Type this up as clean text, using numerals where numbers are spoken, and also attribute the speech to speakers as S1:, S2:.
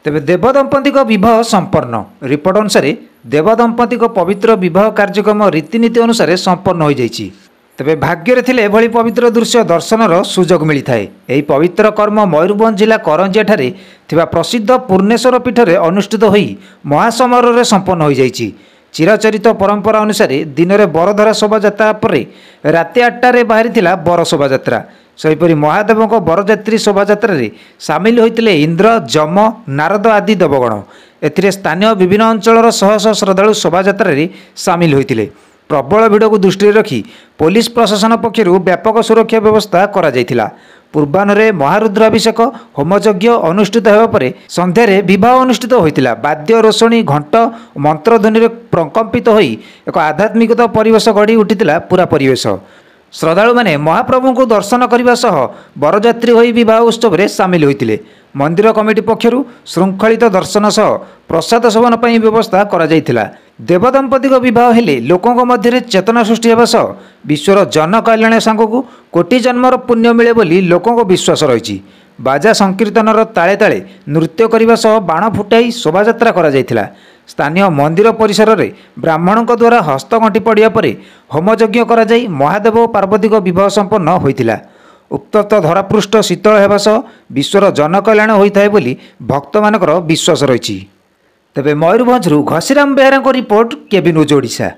S1: तेबे देवदंपति विवाह संपन्न रिपोर्ट अनुसार देवदंपति पवित्र विवाह कार्यक्रम रीतिनीति अनुसार संपन्न हो जाइछि। तेबे भाग्य थिले एभली पवित्र दृश्य दर्शनर सुजोग मिलता है। यही पवित्र कर्म मयूरभंज जिला करंजिया ठारे थिबा प्रसिद्ध पूर्णेश्वर पीठरे अनुष्ठित होई महासमारोह संपन्न हो जाइछि। चिराचरित परंपरा अनुसार दिन में बरधरा शोभायात्रा पर राति 8टारे बाहरी बर शोभायात्रा। सेहीपरि महादेव बरजात्री शोभायात्रा सामिल होते इंद्र जम नारद आदि देवगण। एथिरे स्थानीय विभिन्न अंचल शह शह श्रद्धालु शोभायात्रा सामिल होते। प्रबल भिड़ को दृष्टि रखी पुलिस प्रशासन पक्षर व्यापक सुरक्षा व्यवस्था करा जायथिला। पूर्वाह्न महारुद्राभिषेक होमयज्ञ अनुष्ठित होगा पर संध्यारे विवाह अनुष्ठित होता। वाद्य रोषणी घंट मंत्रध्वनि प्रकंपित होई एक आध्यात्मिकता परिवेश गढ़ी उठिला पूरा परिवेश। श्रद्धालु माने महाप्रभु को दर्शन करने सह बरजात्री होई विवाह उत्सव में सामिल होते। मंदिर कमिटी पक्षर श्रृंखलित दर्शन सह प्रसाद सेवन पर व्यवस्था करा जायथिला। देवदंपति विवाह हेले लोकों मध्य चेतना सृष्टि होगा सह विश्वर जनकल्याण सांगू कोटि जन्मर पुण्य मिले बोली लोकों विश्वास रही। बाजा संकीर्तनर ताले ताले नृत्य करने सह बाण फुटाई शोभायात्रा करा जायथिला। स्थानीय मंदिर परिसर में ब्राह्मणों द्वारा हस्तगंठी पड़ा पर होमयज्ञ करा जाई महादेव और पार्वती विवाह संपन्न होता। उक्त धरापृष्ठ शीतल होगा सह विश्वर जनकल्याण होता है बोली भक्त मानकर विश्वास रही। तेबे Mayurbhanj Ghasiram Behera report KB news Odisha.